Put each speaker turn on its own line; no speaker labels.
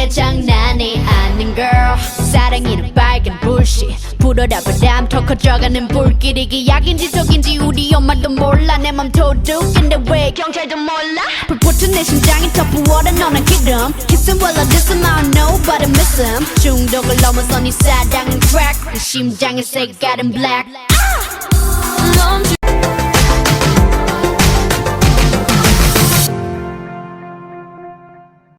장난이 아닌 girl 사랑이는 빨간 불씨 불어라 바람 더 커져가는 불길이 기약인지 속인지 우리 엄마도 몰라 내 맘 도둑인데 왜 경찰도 몰라 불붙은 내 심장이 더 부어라 너는 기름 Kiss him while I diss him I don't know but I miss him 중독을 넘어서 네 사랑은 crack 내 심장의 색깔은 black 멈추